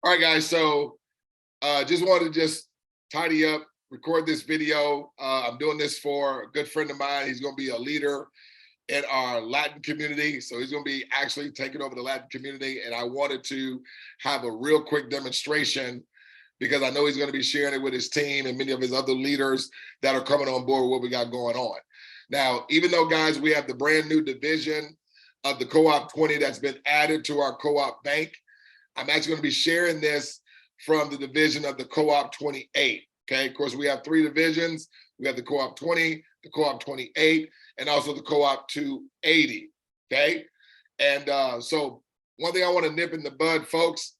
All right, guys. So just wanted to just tidy up, record this video. I'm doing this for a good friend of mine. He's going to be a leader in our Latin community. So he's going to be actually taking over the Latin community. And I wanted to have a real quick demonstration because I know he's going to be sharing it with his team and many of his other leaders that are coming on board with what we got going on. Now, even though, guys, we have the brand new division of the Co-op 20 that's been added to our Co-op bank, I'm actually going to be sharing this from the division of the Co-op 28. Okay, of course, we have three divisions. We have the Co-op 20, the Co-op 28, and also the Co-op 280. Okay, and so one thing I want to nip in the bud, folks,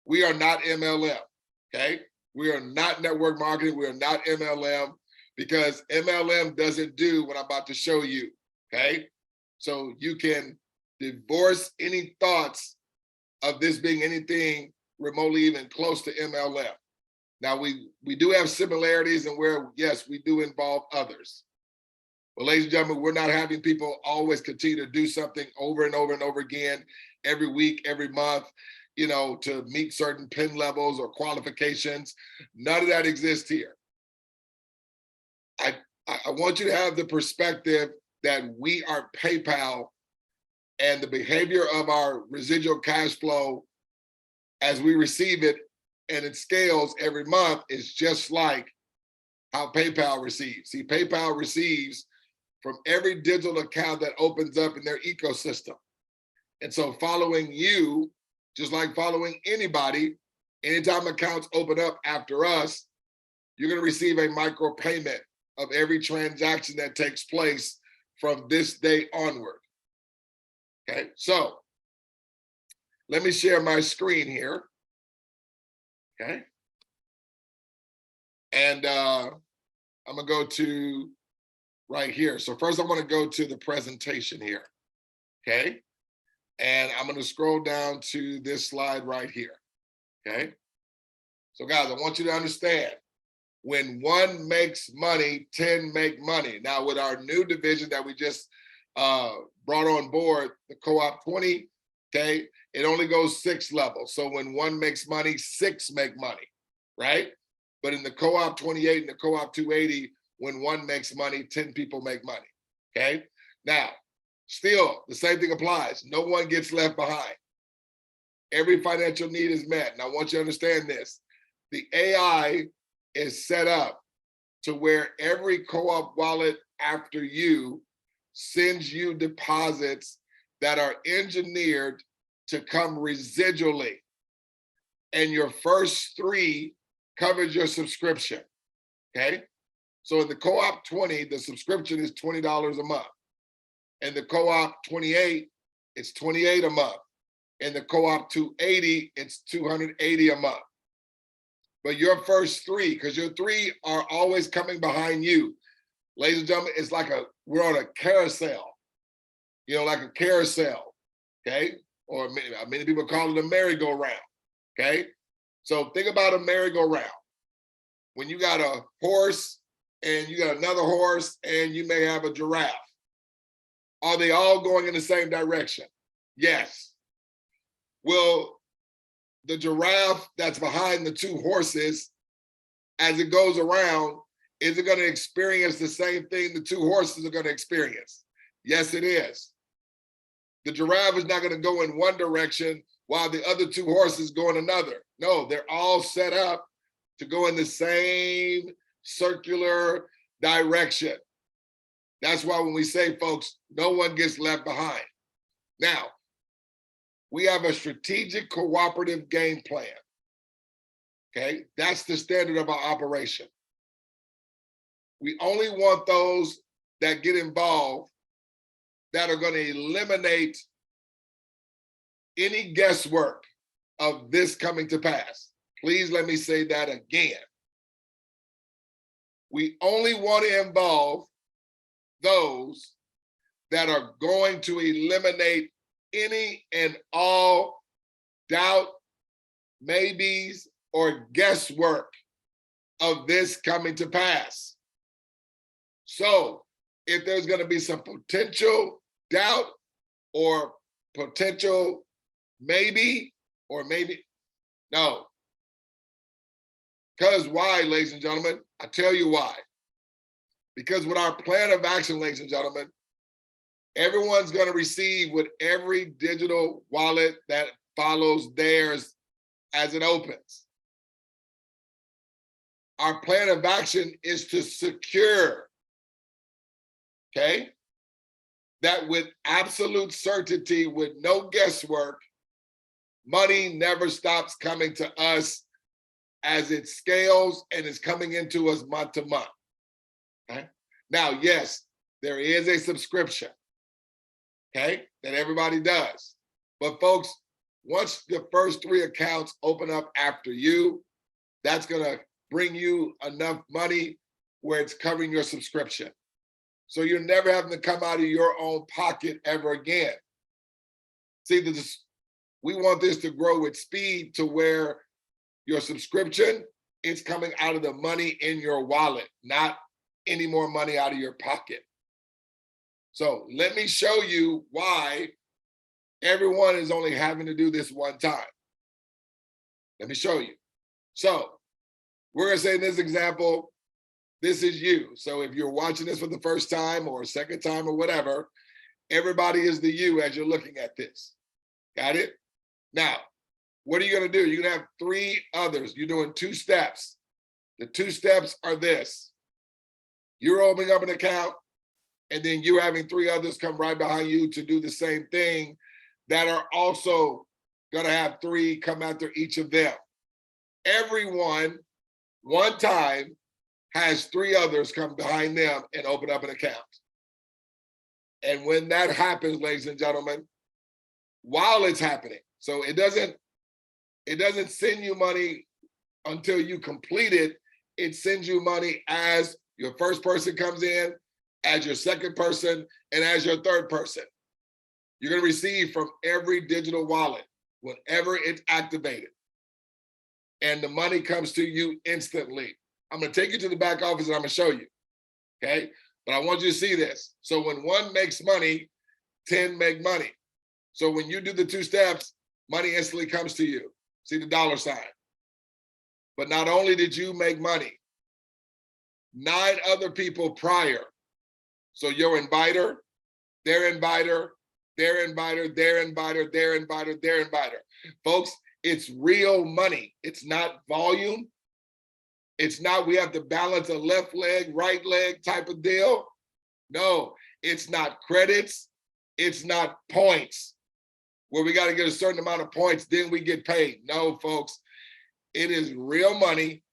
we are not MLM. Okay, we are not network marketing. We are not MLM because MLM doesn't do what I'm about to show you. Okay, so you can divorce any thoughts of this being anything remotely even close to MLM. Now, we do have similarities in where, yes, we do involve others. But ladies and gentlemen, we're not having people always continue to do something over and over and over again, every week, every month, you know, to meet certain PIN levels or qualifications. None of that exists here. I want you to have the perspective that we are PayPal, and the behavior of our residual cash flow as we receive it and it scales every month is just like how PayPal receives. See, PayPal receives from every digital account that opens up in their ecosystem. And so following you, just like following anybody, anytime accounts open up after us, you're going to receive a micro payment of every transaction that takes place from this day onward. Okay, so let me share my screen here. Okay, and I'm gonna go to right here. So first I want to go to the presentation here. Okay, and I'm gonna scroll down to this slide right here. Okay, so guys, I want you to understand, when one makes money, 10 make money. Now with our new division that we just brought on board, the Co-op 20, okay, it only goes 6 levels. So when one makes money, 6 make money, right? But in the Co-op 28 and the Co-op 280, when one makes money, 10 people make money, okay? Now, still, the same thing applies. No one gets left behind. Every financial need is met. And I want you to understand this. The AI is set up to where every Co-op wallet after you sends you deposits that are engineered to come residually. And your first 3 covers your subscription, okay? So in the Co-op 20, the subscription is $20 a month. In the Co-op 28, it's $28 a month. In the Co-op 280, it's $280 a month. But your first 3, because your 3 are always coming behind you. Ladies and gentlemen, it's like we're on a carousel, you know, like a carousel, okay? Or many people call it a merry-go-round, okay? So think about a merry-go-round. When you got a horse and you got another horse and you may have a giraffe, are they all going in the same direction? Yes. Will the giraffe that's behind the 2 horses, as it goes around, is it going to experience the same thing the 2 horses are going to experience? Yes, it is. The giraffe is not going to go in one direction while the other 2 horses go in another. No, they're all set up to go in the same circular direction. That's why when we say, folks, no one gets left behind. Now, we have a strategic cooperative game plan. Okay, that's the standard of our operation. We only want those that get involved that are going to eliminate any guesswork of this coming to pass. Please let me say that again. We only want to involve those that are going to eliminate any and all doubt, maybes, or guesswork of this coming to pass. So if there's going to be some potential doubt or potential maybe, or maybe, No. Because why, ladies and gentlemen? I tell you why. Because with our plan of action, ladies and gentlemen, everyone's going to receive with every digital wallet that follows theirs as it opens. Our plan of action is to secure, okay, that with absolute certainty, with no guesswork, money never stops coming to us as it scales and is coming into us month to month. Okay? Now, yes, there is a subscription, okay, that everybody does. But folks, once the first 3 accounts open up after you, that's gonna bring you enough money where it's covering your subscription. So you're never having to come out of your own pocket ever again. See, we want this to grow with speed to where your subscription is coming out of the money in your wallet, not any more money out of your pocket. So let me show you why everyone is only having to do this one time. Let me show you. So we're gonna say in this example, this is you. So if you're watching this for the first time or second time or whatever, everybody is the you as you're looking at this. Got it? Now, what are you gonna do? You're gonna have 3 others. You're doing 2 steps. The 2 steps are this. You're opening up an account, and then you're having 3 others come right behind you to do the same thing that are also gonna have 3 come after each of them. Everyone, one time, has 3 others come behind them and open up an account. And when that happens, ladies and gentlemen, while it's happening, so it doesn't send you money until you complete it. It sends you money as your first person comes in, as your second person, and as your third person. You're gonna receive from every digital wallet whenever it's activated. And the money comes to you instantly. I'm gonna take you to the back office and I'm gonna show you, okay? But I want you to see this. So when 1 makes money, 10 make money. So when you do the 2 steps, money instantly comes to you. See the $sign. But not only did you make money, 9 other people prior. So your inviter, their inviter, their inviter, their inviter, their inviter, their inviter. Folks, it's real money. It's not volume. It's not we have to balance a left leg, right leg type of deal. No, it's not credits. It's not points where we got to get a certain amount of points, then we get paid. No, folks, it is real money,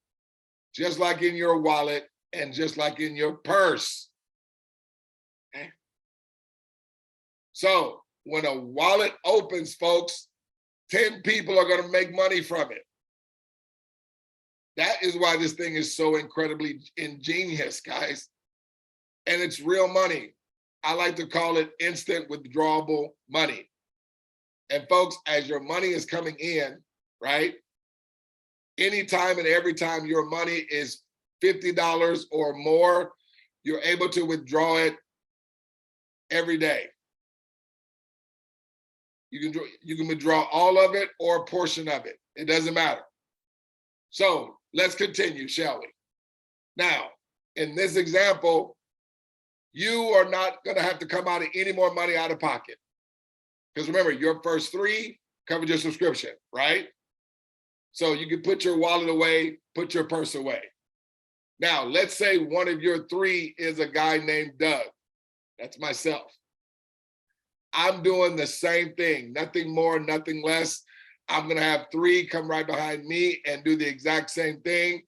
just like in your wallet and just like in your purse. Okay? So when a wallet opens, folks, 10 people are going to make money from it. That is why this thing is so incredibly ingenious, guys. And it's real money. I like to call it instant withdrawable money. And folks, as your money is coming in, right? Anytime and every time your money is $50 or more, you're able to withdraw it every day. You can withdraw all of it or a portion of it. It doesn't matter. So let's continue, shall we? Now, in this example, you are not going to have to come out of any more money out of pocket. Because remember, your first 3 covered your subscription, right? So you can put your wallet away, put your purse away. Now, let's say one of your 3 is a guy named Doug. That's myself. I'm doing the same thing, nothing more, nothing less. I'm gonna have 3 come right behind me and do the exact same thing.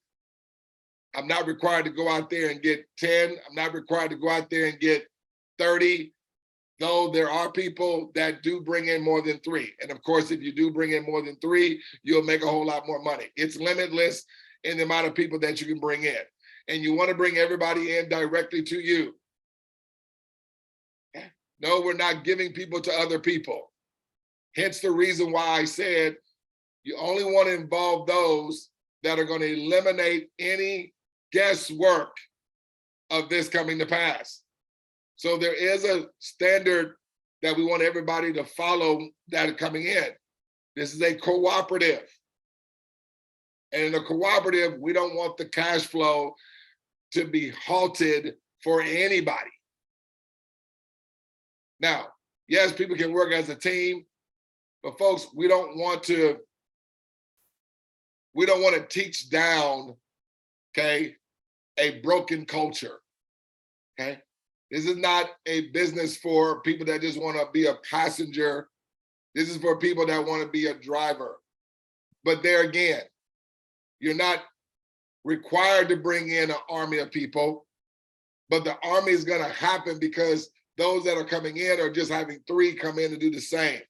I'm not required to go out there and get 10. I'm not required to go out there and get 30, though there are people that do bring in more than 3. And of course, if you do bring in more than 3, you'll make a whole lot more money. It's limitless in the amount of people that you can bring in. And you wanna bring everybody in directly to you. No, we're not giving people to other people. Hence the reason why I said you only want to involve those that are going to eliminate any guesswork of this coming to pass. So there is a standard that we want everybody to follow that are coming in. This is a cooperative. And in a cooperative, we don't want the cash flow to be halted for anybody. Now, yes, people can work as a team, but folks, we don't want to teach down, okay, a broken culture, okay? This is not a business for people that just want to be a passenger. This is for people that want to be a driver. But there again, you're not required to bring in an army of people, but the army is going to happen because those that are coming in are just having 3 come in and do the same.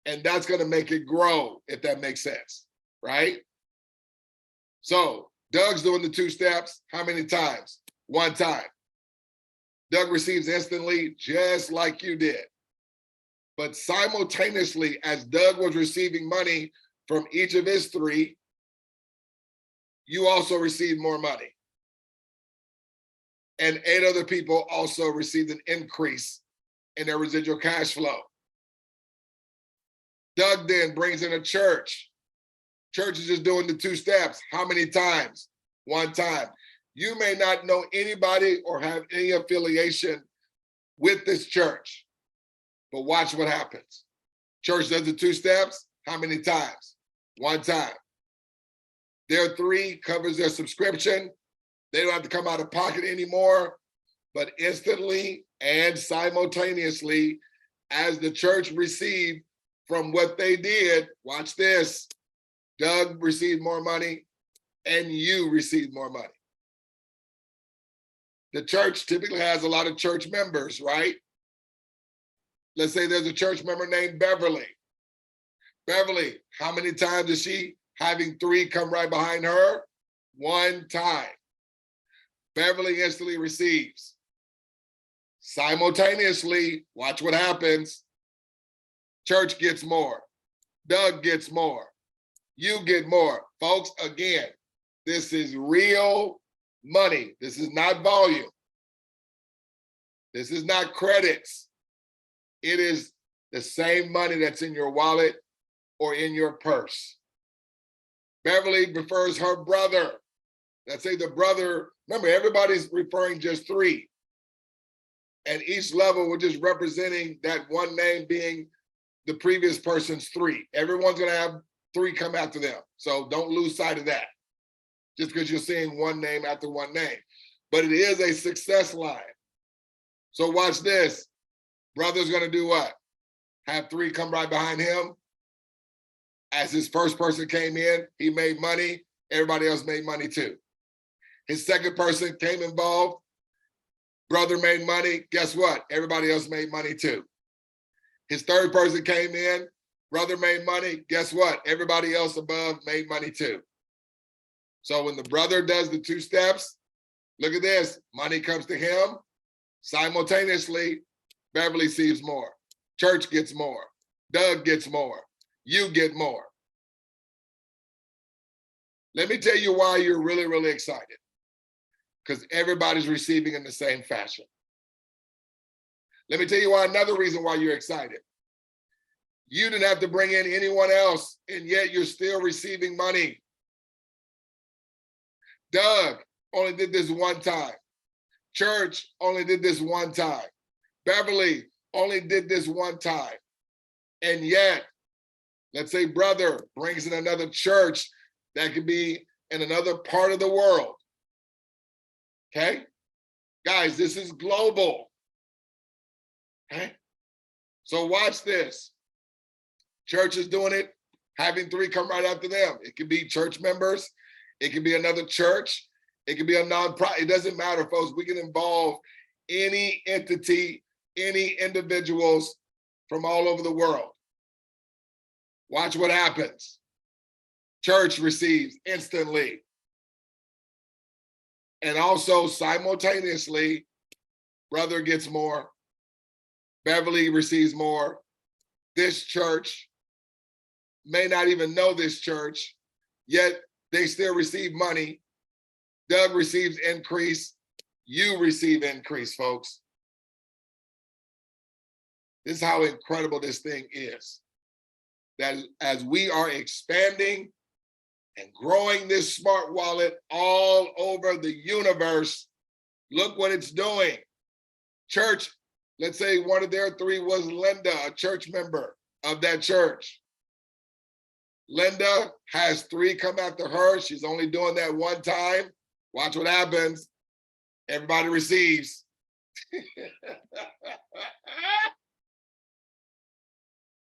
And that's going to make it grow, if that makes sense, right? So Doug's doing the 2 steps. How many times? 1 time. Doug receives instantly, just like you did. But simultaneously, as Doug was receiving money from each of his 3, you also received more money. And 8 other people also received an increase in their residual cash flow. Doug then brings in a church. Church is just doing the 2 steps. How many times? 1 time. You may not know anybody or have any affiliation with this church, but watch what happens. Church does the 2 steps. How many times? 1 time. Their 3 covers their subscription. They don't have to come out of pocket anymore, but instantly and simultaneously, as the church received from what they did, watch this, Doug received more money and you received more money. The church typically has a lot of church members, right? Let's say there's a church member named Beverly. Beverly, how many times is she having 3 come right behind her? 1 time. Beverly instantly receives. Simultaneously, watch what happens. Church gets more. Doug gets more. You get more. Folks, again, this is real money. This is not volume. This is not credits. It is the same money that's in your wallet or in your purse. Beverly refers her brother. Let's say the brother, remember, everybody's referring just 3. And each level, we're just representing that one name being the previous person's 3. Everyone's going to have 3 come after them. So don't lose sight of that, just because you're seeing one name after one name. But it is a success line. So watch this. Brother's going to do what? Have 3 come right behind him. As his first person came in, he made money. Everybody else made money too. His second person came involved. Brother made money. Guess what? Everybody else made money too. His third person came in. Brother made money. Guess what? Everybody else above made money too. So when the brother does the 2 steps, look at this. Money comes to him. Simultaneously, Beverly receives more. Church gets more. Doug gets more. You get more. Let me tell you why you're really, really excited. Because everybody's receiving in the same fashion. Let me tell you why, another reason why you're excited. You didn't have to bring in anyone else, and yet you're still receiving money. Doug only did this 1 time. Church only did this 1 time. Beverly only did this 1 time. And yet, let's say brother brings in another church that could be in another part of the world. Okay? Guys, this is global. Okay? So watch this. Church is doing it, having 3 come right after them. It could be church members. It could be another church. It could be a nonprofit. It doesn't matter, folks. We can involve any entity, any individuals from all over the world. Watch what happens. Church receives instantly. And also simultaneously, brother gets more. Beverly receives more. This church may not even know this church, yet they still receive money. Doug receives increase. You receive increase, folks. This is how incredible this thing is. That as we are expanding, and growing this smart wallet all over the universe. Look what it's doing. Church, let's say one of their three was Linda, a church member of that church. Linda has three come after her. She's only doing that one time. Watch what happens. Everybody receives.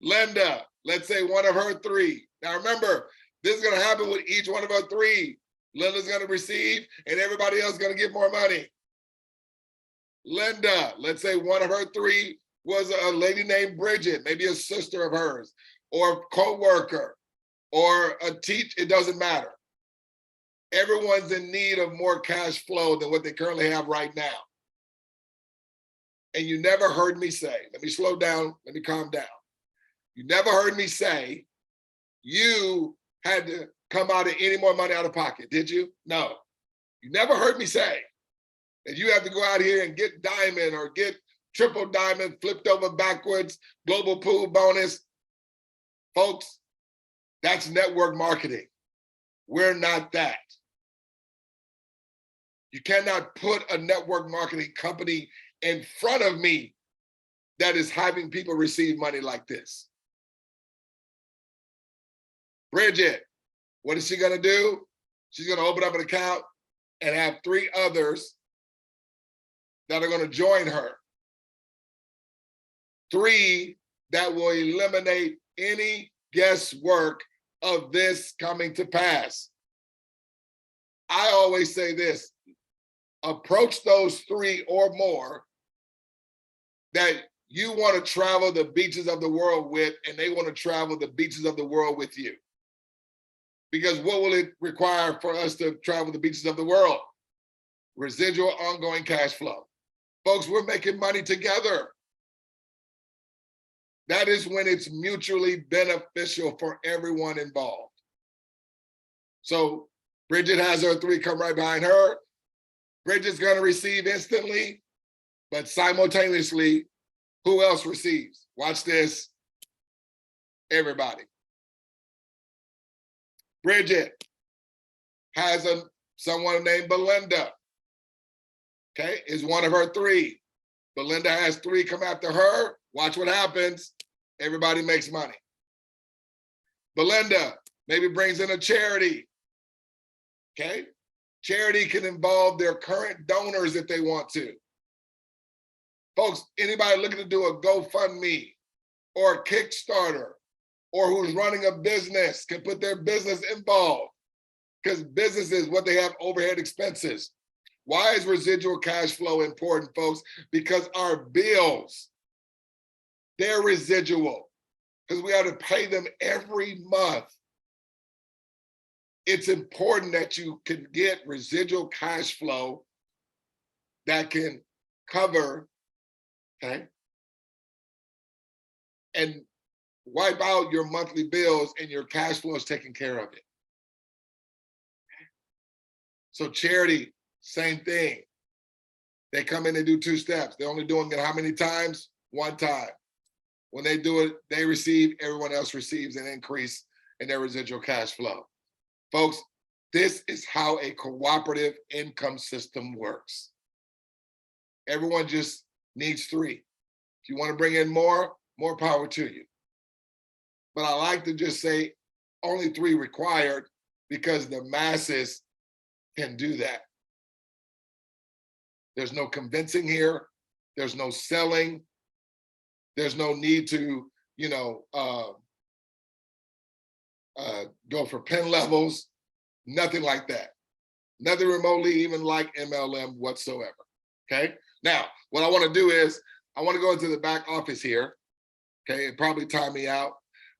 Linda, let's say one of her three. Now remember, this is going to happen with each one of her three. Linda's going to receive, and everybody else is going to get more money. Linda, let's say one of her three was a lady named Bridget, maybe a sister of hers, or a co-worker, or a teacher, it doesn't matter. Everyone's in need of more cash flow than what they currently have right now. And you never heard me say, let me slow down, let me calm down. You never heard me say you had to come out of any more money out of pocket, did you? No. You never heard me say that you have to go out here and get diamond or get triple diamond, flipped over backwards, global pool bonus. Folks, that's network marketing. We're not that. You cannot put a network marketing company in front of me that is having people receive money like this. Bridget, what is she gonna do? She's gonna open up an account and have three others that are gonna join her. Three that will eliminate any guesswork of this coming to pass. I always say this, approach those three or more that you want to travel the beaches of the world with, and they want to travel the beaches of the world with you. Because what will it require for us to travel the beaches of the world? Residual ongoing cash flow. Folks, we're making money together. That is when it's mutually beneficial for everyone involved. So Bridget has her three come right behind her. Bridget's gonna receive instantly, but simultaneously, who else receives? Watch this, everybody. Bridget has someone named Belinda, okay, is one of her three. Belinda has three come after her. Watch what happens. Everybody makes money. Belinda maybe brings in a charity, okay? Charity can involve their current donors if they want to. Folks, anybody looking to do a GoFundMe or a Kickstarter or who's running a business can put their business involved, because businesses, what they have overhead expenses. Why is residual cash flow important, folks? Because our bills, they're residual, because we have to pay them every month. It's important that you can get residual cash flow that can cover, okay, and wipe out your monthly bills, and your cash flow is taking care of it. So charity, same thing. They come in and do two steps. They're only doing it how many times? One time. When they do it, they receive, everyone else receives an increase in their residual cash flow. Folks, this is how a cooperative income system works. Everyone just needs three. If you want to bring in more power to you. But I like to just say only three required, because the masses can do that. There's no convincing here. There's no selling. There's no need to, go for pen levels, nothing like that. Nothing remotely even like MLM whatsoever, okay? Now, what I wanna do is, I wanna go into the back office here, okay? It probably time me out,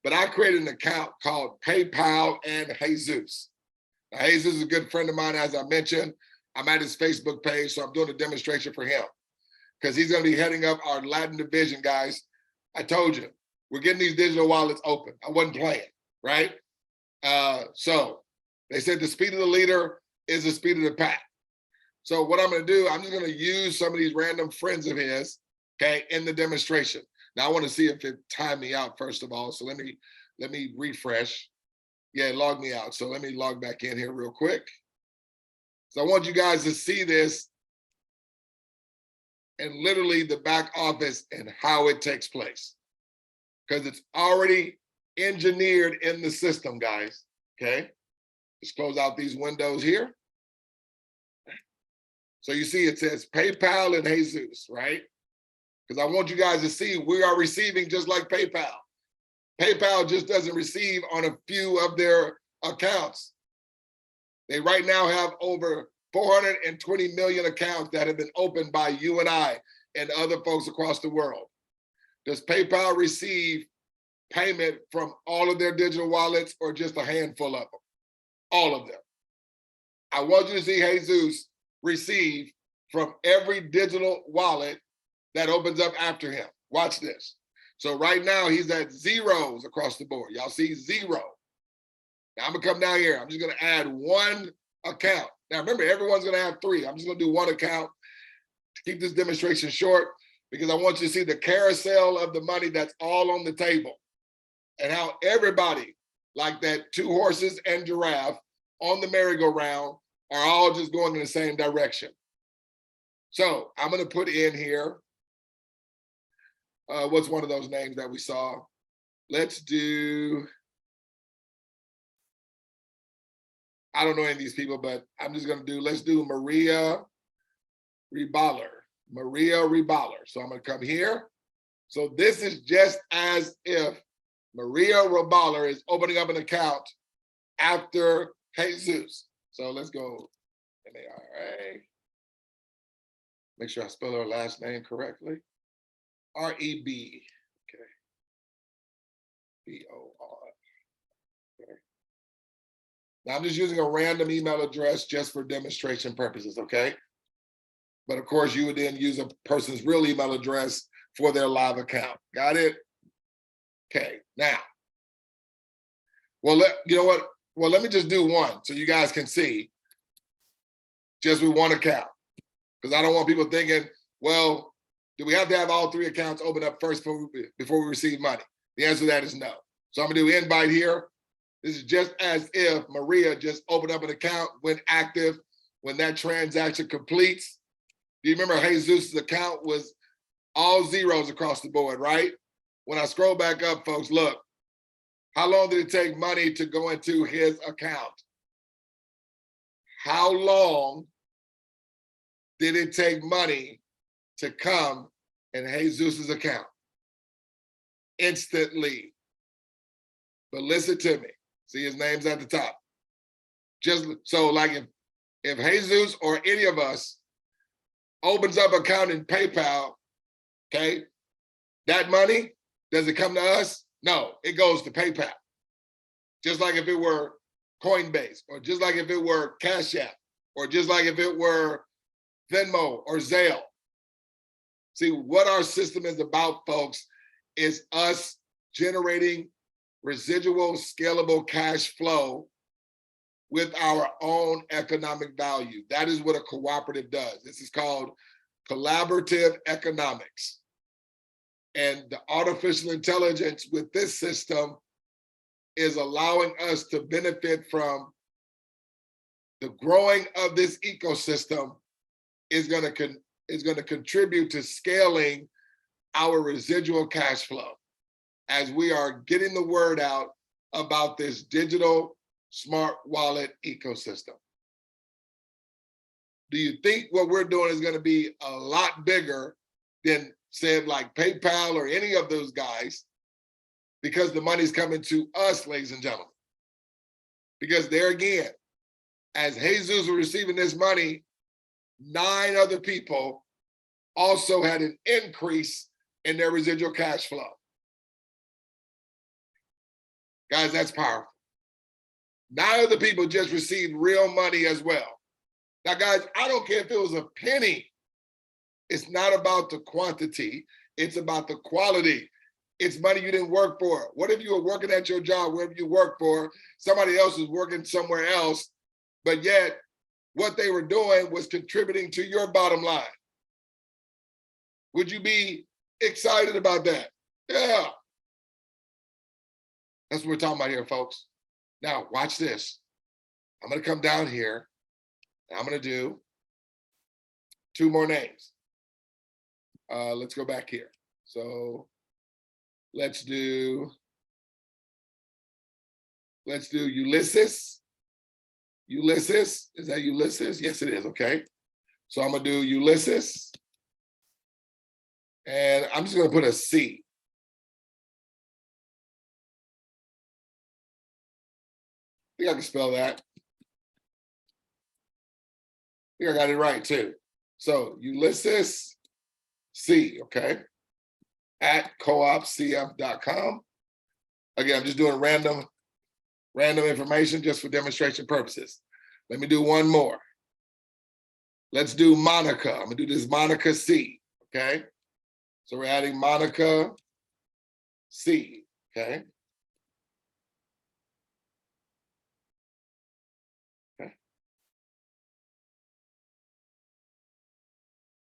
but I created an account called PayPal and Jesus. Now, Jesus is a good friend of mine, as I mentioned. I'm at his Facebook page, so I'm doing a demonstration for him, because he's gonna be heading up our Latin division, guys. I told you, we're getting these digital wallets open. I wasn't playing, right? So they said the speed of the leader is the speed of the pack. So what I'm gonna do, I'm just gonna use some of these random friends of his, okay, in the demonstration. Now I wanna see if it timed me out first of all, so let me refresh. Yeah, it logged me out. So let me log back in here real quick. So I want you guys to see this and literally the back office and how it takes place. Because it's already engineered in the system, guys. Okay. Let's close out these windows here. So you see it says PayPal and Jesus, right? Because I want you guys to see we are receiving just like PayPal. PayPal just doesn't receive on a few of their accounts. They right now have over 420 million accounts that have been opened by you and I and other folks across the world. Does PayPal receive payment from all of their digital wallets or just a handful of them? All of them. I want you to see Jesus receive from every digital wallet that opens up after him. Watch this. So right now he's at zeros across the board. Y'all see zero. Now I'm gonna come down here. I'm just gonna add one account. Now remember, everyone's gonna have three. I'm just gonna do one account to keep this demonstration short because I want you to see the carousel of the money that's all on the table and how everybody, like that 2 horses and giraffe on the merry-go-round, are all just going in the same direction. So I'm gonna put in here, what's one of those names that we saw? Let's do, I don't know any of these people, but I'm just gonna do, let's do 𝗗𝗶𝗀𝗶𝗺𝗏. 𝗗𝗶𝗀𝗶𝗏. So I'm gonna come here. So this is just as if 𝗗𝗶𝗀𝗶𝗏 is opening up an account after Jesus. So let's go, M-A-R-A. Make sure I spell her last name correctly. R-E-B, okay. B-O-R, okay. Now I'm just using a random email address just for demonstration purposes, okay? But of course you would then use a person's real email address for their live account. Got it? Okay, now. Well, you know what? Well, let me just do one so you guys can see just with one account. Because I don't want people thinking, well, do we have to have all 3 accounts open up first before we receive money? The answer to that is no. So I'm gonna do invite here. This is just as if Maria just opened up an account, went active, when that transaction completes. Do you remember Jesus' account was all zeros across the board, right? When I scroll back up, folks, look, how long did it take money to go into his account? How long did it take money to come in Jesus' account? Instantly. But listen to me. See, his name's at the top. Just so, like, if Jesus or any of us opens up an account in PayPal, okay, that money, does it come to us? No, it goes to PayPal. Just like if it were Coinbase, or just like if it were Cash App, or just like if it were Venmo or Zelle. See, what our system is about, folks, is us generating residual scalable cash flow with our own economic value. That is what a cooperative does. This is called collaborative economics. And the artificial intelligence with this system is allowing us to benefit from the growing of this ecosystem is going to contribute to scaling our residual cash flow as we are getting the word out about this digital smart wallet ecosystem. Do you think what we're doing is going to be a lot bigger than, said, like PayPal or any of those guys, because the money's coming to us, ladies and gentlemen? Because there again, as Jesus was receiving this money, 9 other people also had an increase in their residual cash flow. Guys, that's powerful. 9 other people just received real money as well. Now, guys, I don't care if it was a penny. It's not about the quantity, it's about the quality. It's money you didn't work for. What if you were working at your job, wherever you work for, somebody else is working somewhere else, but yet what they were doing was contributing to your bottom line? Would you be excited about that? Yeah. That's what we're talking about here, folks. Now, watch this. I'm going to come down here. And I'm going to do 2 more names. Let's go back here. So let's do Ulysses. Ulysses, is that Ulysses? Yes, it is, okay. So I'm gonna do Ulysses. And I'm just gonna put a C. I think I can spell that. I think I got it right too. So Ulysses C, okay, at koopcf.com. Again, I'm just doing random information just for demonstration purposes. Let me do one more. Let's do Monica. I'm gonna do this Monica C, okay? So we're adding Monica C, okay?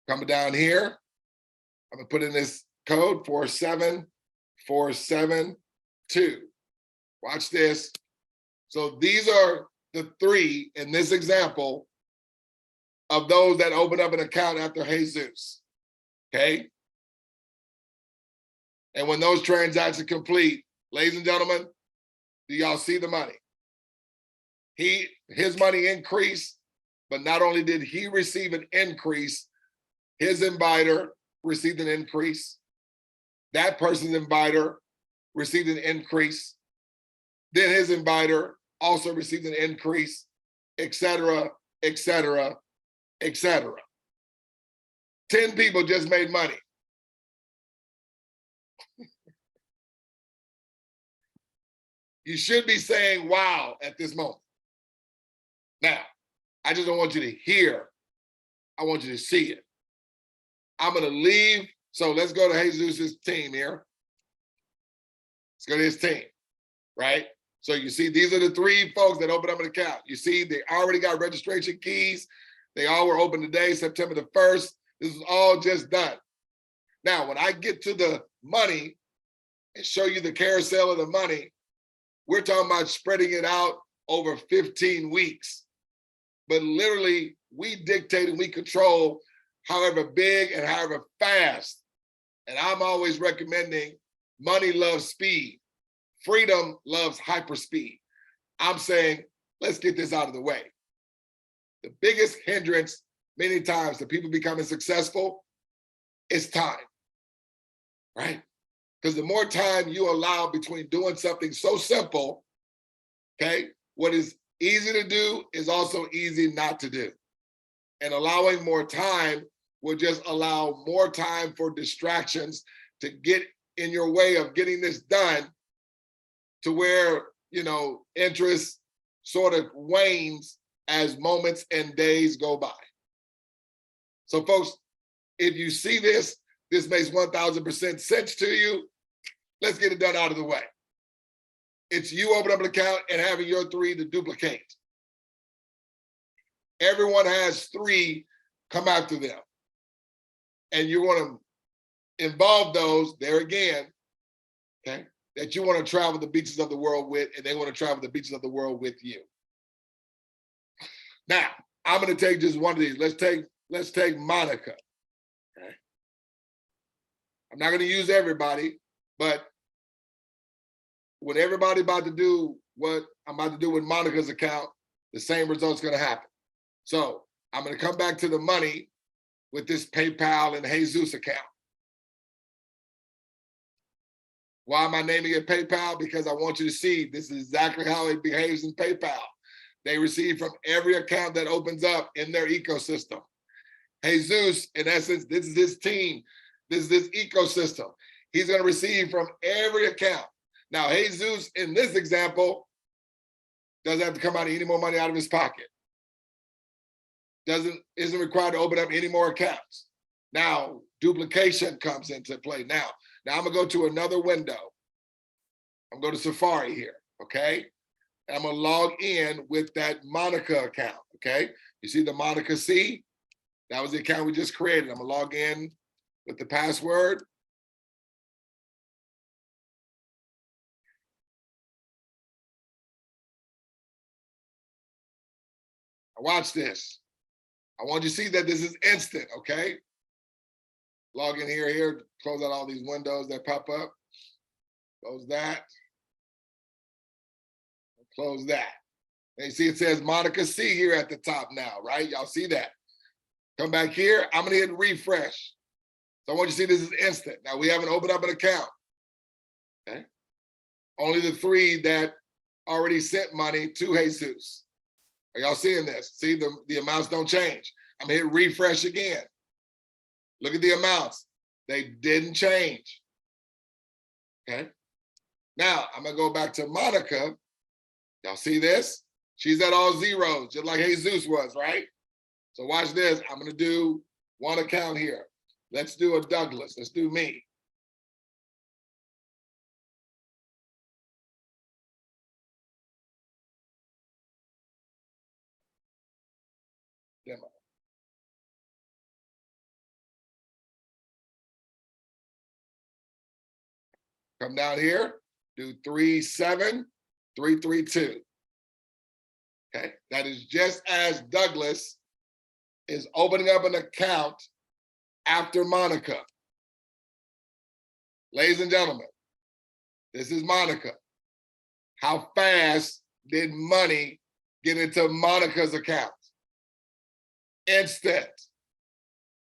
Coming down here, I'm gonna put in this code 47472. Watch this. So these are the 3 in this example of those that open up an account after Jesus, okay? And when those transactions complete, ladies and gentlemen, do y'all see the money? His money increased, but not only did he receive an increase, his inviter received an increase. That person's inviter received an increase. Then his inviter also received an increase, et cetera, et cetera, et cetera. 10 people just made money. You should be saying, wow, at this moment. Now, I just don't want you to hear. I want you to see it. I'm going to leave. So let's go to Jesus' team here. Let's go to his team, right? So you see, these are the 3 folks that opened up an account. You see, they already got registration keys. They all were open today, September the 1st. This is all just done. Now, when I get to the money and show you the carousel of the money, we're talking about spreading it out over 15 weeks. But literally, we dictate and we control however big and however fast. And I'm always recommending money loves speed. Freedom loves hyperspeed. I'm saying, let's get this out of the way. The biggest hindrance many times to people becoming successful is time, right? Because the more time you allow between doing something so simple, okay, what is easy to do is also easy not to do. And allowing more time will just allow more time for distractions to get in your way of getting this done, to where, interest sort of wanes as moments and days go by. So folks, if you see this makes 1000% sense to you, let's get it done out of the way. It's you open up an account and having your 3 to duplicate. Everyone has 3 come after them. And you want to involve those, there again, okay, that you want to travel the beaches of the world with, and they want to travel the beaches of the world with you. Now, I'm going to take just one of these. Let's take Monica. Okay. I'm not going to use everybody, but when everybody about to do what I'm about to do with Monica's account, the same result's going to happen. So I'm going to come back to the money with this PayPal and Jesus account. Why am I naming it PayPal? Because I want you to see this is exactly how it behaves in PayPal. They receive from every account that opens up in their ecosystem. Jesus, in essence, this is his team. This is his ecosystem. He's going to receive from every account. Now, Jesus, in this example, doesn't have to come out any more money out of his pocket. Isn't required to open up any more accounts. Now, duplication comes into play. Now I'm gonna go to another window. I'm going to Safari here, okay? And I'm gonna log in with that Monica account, okay? You see the Monica C? That was the account we just created. I'm gonna log in with the password. Watch this. I want you to see that this is instant, okay? Log in here, close out all these windows that pop up. Close that. Close that. And you see it says Monica C here at the top now, right? Y'all see that? Come back here, I'm gonna hit refresh. So I want you to see this is instant. Now we haven't opened up an account, okay? Only the 3 that already sent money to Jesus. Are y'all seeing this? See, the amounts don't change. I'm gonna hit refresh again. Look at the amounts. They didn't change, okay? Now, I'm gonna go back to Monica. Y'all see this? She's at all zeros, just like Jesus was, right? So watch this. I'm gonna do one account here. Let's do a Douglas. Let's do me. Demo. Come down here, do 37332. Okay, that is just as Douglas is opening up an account after Monica. Ladies and gentlemen, this is Monica. How fast did money get into Monica's account? Instant.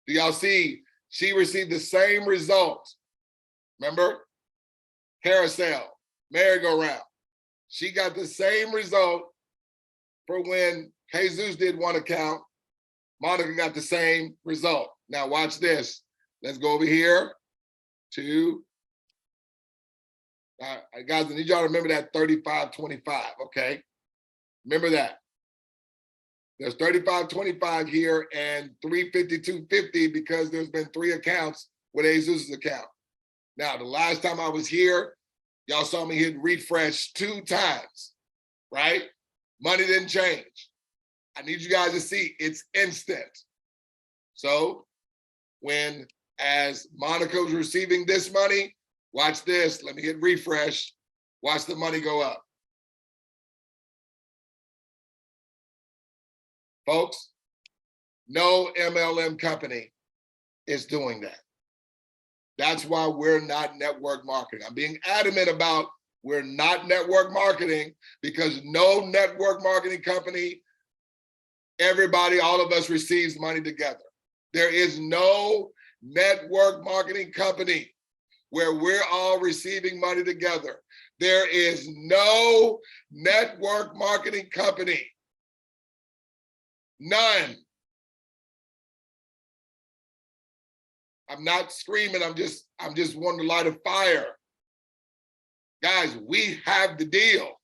Do y'all see? She received the same result. Remember? Carousel, merry-go-round. She got the same result for when Jesus did one account. Monica got the same result. Now watch this. Let's go over here to, guys, I need y'all to remember that 3525, okay? Remember that. There's 3525 here and 35250 because there's been 3 accounts with Jesus' account. Now, the last time I was here, y'all saw me hit refresh 2 times, right? Money didn't change. I need you guys to see it's instant. So when, as Monica's receiving this money, watch this. Let me hit refresh. Watch the money go up. Folks, no MLM company is doing that. That's why we're not network marketing. I'm being adamant about we're not network marketing because no network marketing company, everybody, all of us receives money together. There is no network marketing company where we're all receiving money together. There is no network marketing company. None. I'm not screaming, I'm just wanting to light a fire. Guys, we have the deal.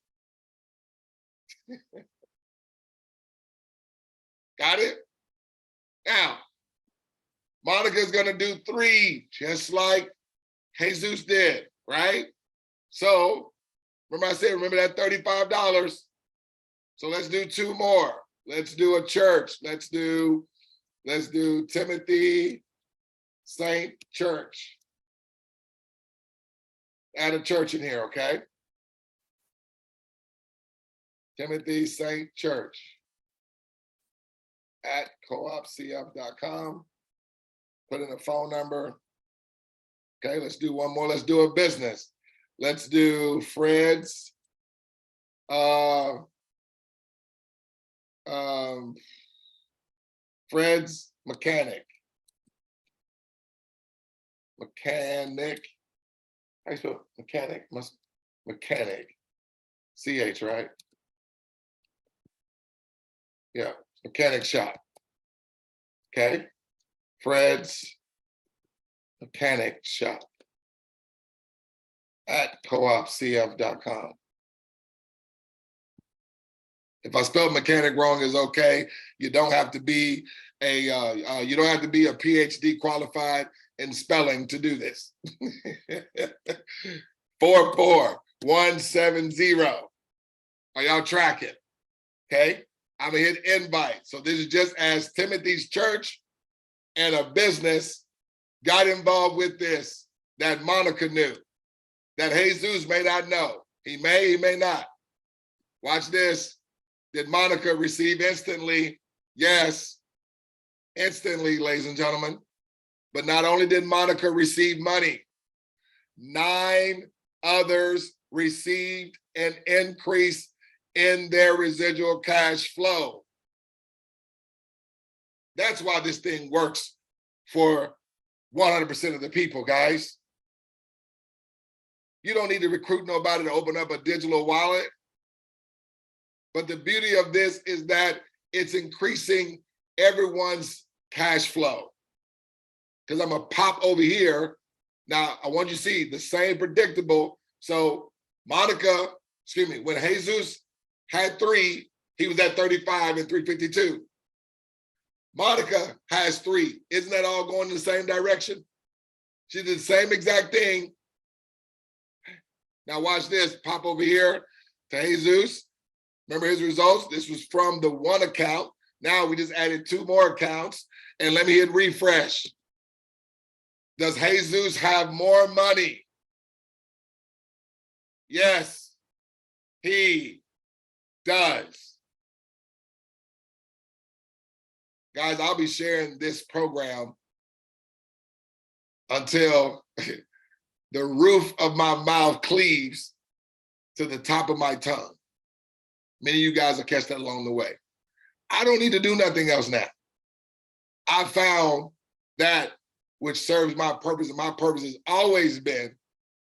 Got it? Now, Monica's gonna do 3, just like Jesus did, right? So, remember I said, remember that $35? So let's do 2 more. Let's do a church. Let's do Timothy Saint Church. Add a church in here, okay? Timothy Saint Church at koopcf.com. Put in a phone number. Okay, let's do one more. Let's do a business. Let's do Fred's Fred's Mechanic. Mechanic. How you spell mechanic? Mechanic. CH, right? Yeah, mechanic shop. Okay. Fred's Mechanic Shop at koopcf.com. If I spelled mechanic wrong, is okay. You don't have to be a PhD qualified in spelling to do this. 44170. Are y'all tracking? Okay. I'm gonna hit invite. So this is just as Timothy's church and a business got involved with this that Monica knew, that Jesus may not know. He may not. Watch this. Did Monica receive instantly? Yes, instantly, ladies and gentlemen. But not only did Monica receive money, 9 others received an increase in their residual cash flow. That's why this thing works for 100% of the people, guys. You don't need to recruit nobody to open up a digital wallet. But the beauty of this is that it's increasing everyone's cash flow. Because I'm gonna pop over here. Now, I want you to see the same predictable. So Monica, excuse me, when Jesus had 3, he was at 35 and 352. Monica has 3. Isn't that all going in the same direction? She did the same exact thing. Now watch this, pop over here to Jesus. Remember his results? This was from the 1 account. Now we just added 2 more accounts, and let me hit refresh. Does Jesus have more money? Yes, he does. Guys, I'll be sharing this program until the roof of my mouth cleaves to the top of my tongue. Many of you guys will catch that along the way. I don't need to do nothing else now. I found that which serves my purpose, and my purpose has always been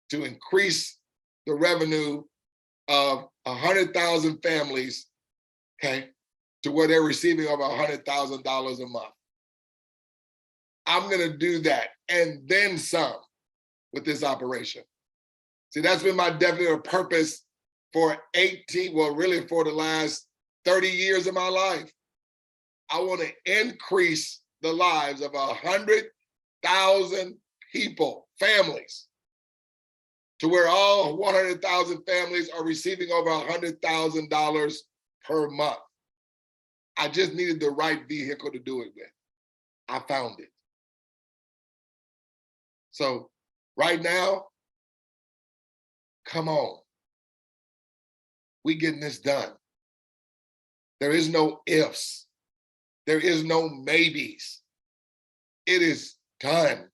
to increase the revenue of 100,000 families, okay, to where they're receiving over $100,000 a month. I'm gonna do that and then some with this operation. See, that's been my definite purpose for 18, well, really for the last 30 years of my life. I want to increase the lives of 100,000 people, families, to where all 100,000 families are receiving over $100,000 per month. I just needed the right vehicle to do it with. I found it. So right now, come on. We getting this done. There is no ifs. There is no maybes. It is done.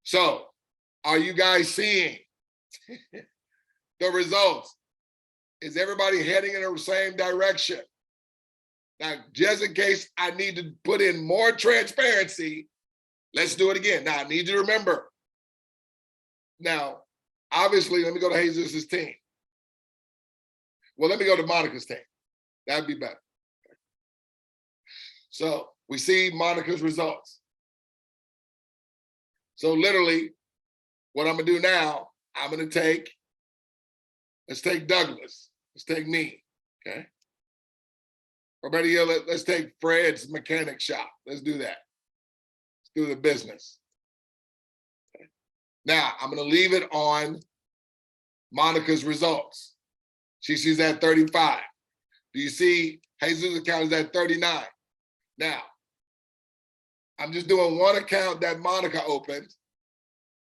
So, are you guys seeing the results? Is everybody heading in the same direction? Now, just in case I need to put in more transparency, let's do it again. Now, I need you to remember. Now, obviously, let me go to Jesus' team. Well, let me go to Monica's team. That'd be better. So we see Monica's results. So literally, what I'm gonna do now, I'm gonna take, let's take Douglas. Let's take me, okay? Or better yet, let's take Fred's mechanic shop. Let's do that. Let's do the business. Okay. Now, I'm gonna leave it on Monica's results. She's at 35. Do you see Jesus' account is at 39? Now, I'm just doing one account that Monica opened,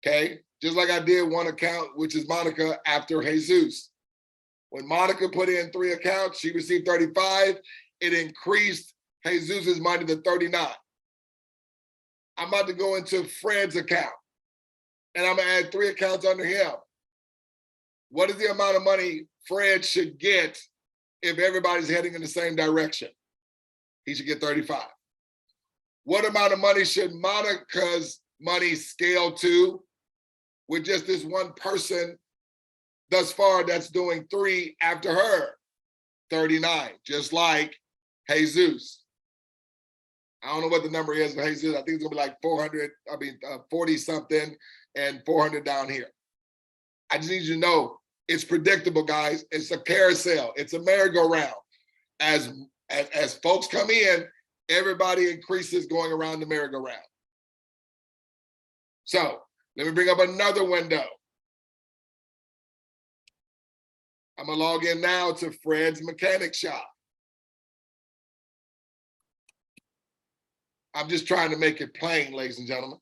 okay? Just like I did one account, which is Monica after Jesus. When Monica put in 3 accounts, she received 35. It increased Jesus's money to 39. I'm about to go into Fred's account, and I'm gonna add 3 accounts under him. What is the amount of money Fred should get if everybody's heading in the same direction? He should get 35. What amount of money should Monica's money scale to with just this one person thus far that's doing 3 after her? 39, just like Jesus. I don't know what the number is of Jesus. I think it's gonna be like 40 something and 400 down here. I just need you to know it's predictable, guys. It's a carousel. It's a merry-go-round. As folks come in, everybody increases going around the merry-go-round. So let me bring up another window. I'm gonna log in now to Fred's mechanic shop. I'm just trying to make it plain, ladies and gentlemen.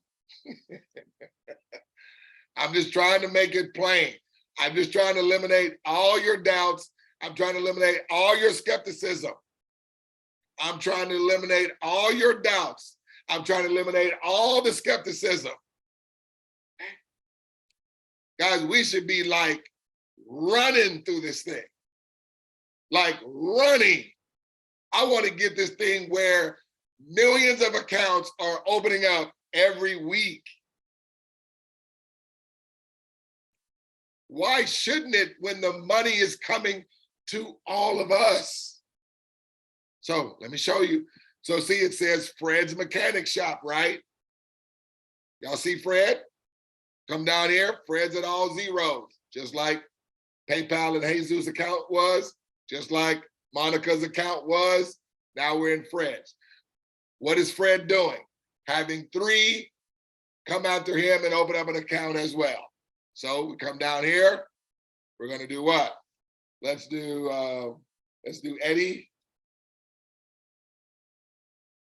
I'm just trying to make it plain. I'm just trying to eliminate all your doubts. I'm trying to eliminate all your skepticism. I'm trying to eliminate all your doubts. I'm trying to eliminate all the skepticism. Guys, we should be like running through this thing. Like running. I want to get this thing where millions of accounts are opening up every week. Why shouldn't it when the money is coming to all of us? So let me show you. So see, it says Fred's Mechanic Shop, right? Y'all see Fred? Come down here, Fred's at all zeros, just like PayPal and Jesus' account was, just like Monica's account was. Now we're in Fred's. What is Fred doing? Having 3 come after him and open up an account as well. So we come down here. We're gonna do what? Let's do Eddie.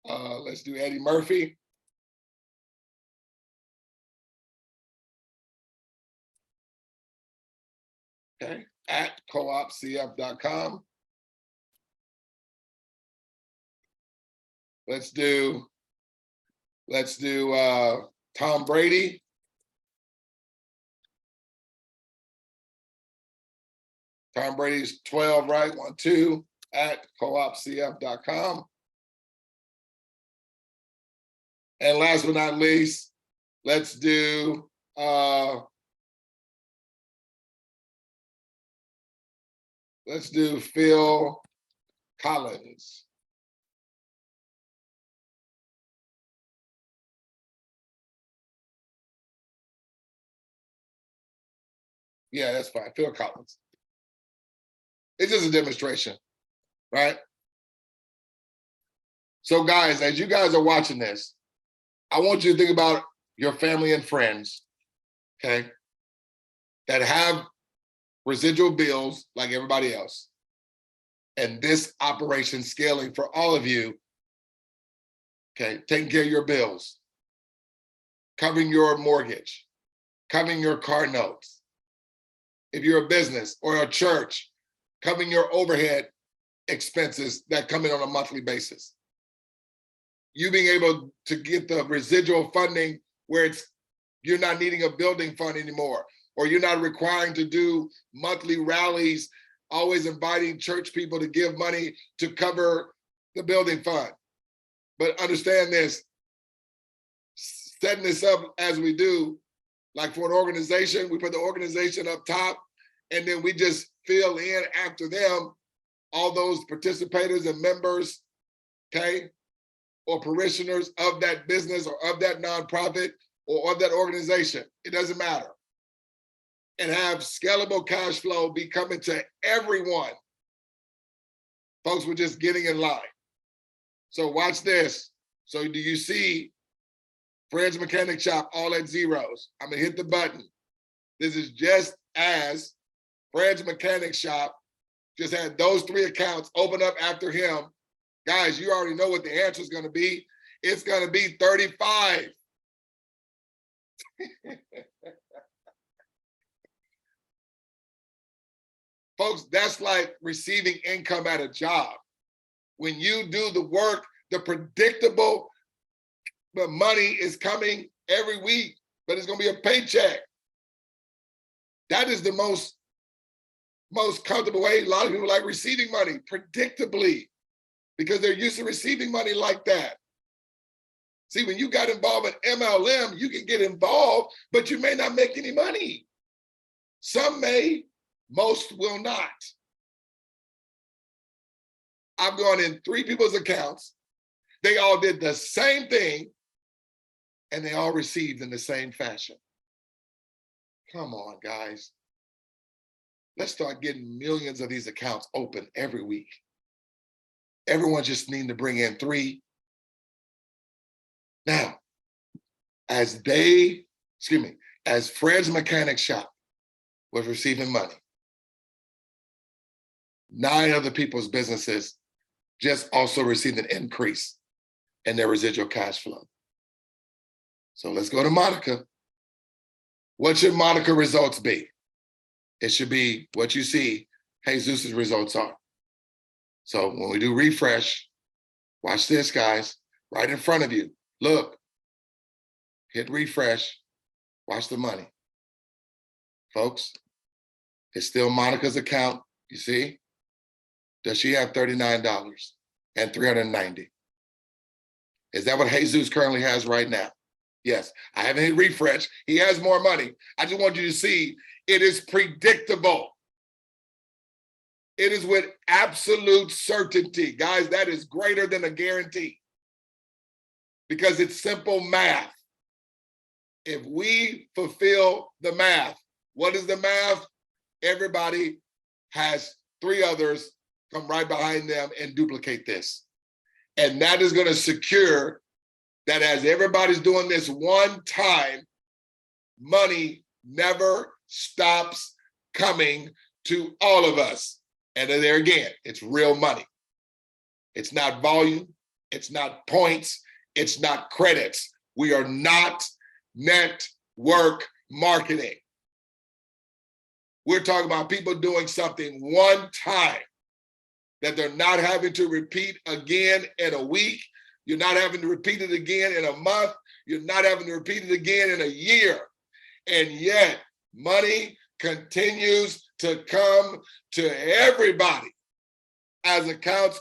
Let's do Eddie Murphy. Okay, at koopcf.com. Let's do Tom Brady. Tom Brady's 12, right? 1, 2, at koopcf.com. And last but not least, let's do Phil Collins. Yeah, that's fine. Phil Collins. It's just a demonstration, right? So guys, as you guys are watching this, I want you to think about your family and friends, okay, that have residual bills like everybody else. And this operation scaling for all of you, okay, taking care of your bills, covering your mortgage, covering your car notes. If you're a business or a church, covering your overhead expenses that come in on a monthly basis. You being able to get the residual funding where you're not needing a building fund anymore, or you're not requiring to do monthly rallies, always inviting church people to give money to cover the building fund. But understand this, setting this up as we do, like for an organization, we put the organization up top, and then we just fill in after them, all those participators and members, okay, or parishioners of that business or of that nonprofit or of that organization. It doesn't matter. And have scalable cash flow be coming to everyone. Folks were just getting in line. So watch this. So do you see Fred's Mechanic Shop all at zeros? I'm gonna hit the button. This is just as Fred's Mechanic Shop just had those 3 accounts open up after him. Guys, you already know what the answer is gonna be. It's gonna be 35. Folks, that's like receiving income at a job. When you do the work, the predictable, the money is coming every week, but it's gonna be a paycheck. That is the most comfortable way. A lot of people like receiving money predictably because they're used to receiving money like that. See, when you got involved in MLM, you can get involved, but you may not make any money. Some may, most will not. I've gone in 3 people's accounts. They all did the same thing, and they all received in the same fashion. Come on, guys. Let's start getting millions of these accounts open every week. Everyone just needs to bring in 3. Now, as Fred's Mechanic Shop was receiving money, 9 other people's businesses just also received an increase in their residual cash flow. So let's go to Monica. What should Monica results be? it should be what you see Jesus' results are. So when we do refresh, watch this, guys, right in front of you. Look, hit refresh, watch the money. Folks, it's still Monica's account, you see? Does she have $39 and 390? Is that what Jesus currently has right now? Yes, I haven't hit refresh. He has more money. I just want you to see it is predictable. It is with absolute certainty. Guys, that is greater than a guarantee because it's simple math. If we fulfill the math, what is the math? Everybody has 3 others come right behind them and duplicate this. And that is going to secure that as everybody's doing this one time, money never stops coming to all of us. And then there again, it's real money. It's not volume. It's not points. It's not credits. We are not network marketing. We're talking about people doing something one time that they're not having to repeat again in a week. You're not having to repeat it again in a month. You're not having to repeat it again in a year. And yet, money continues to come to everybody as accounts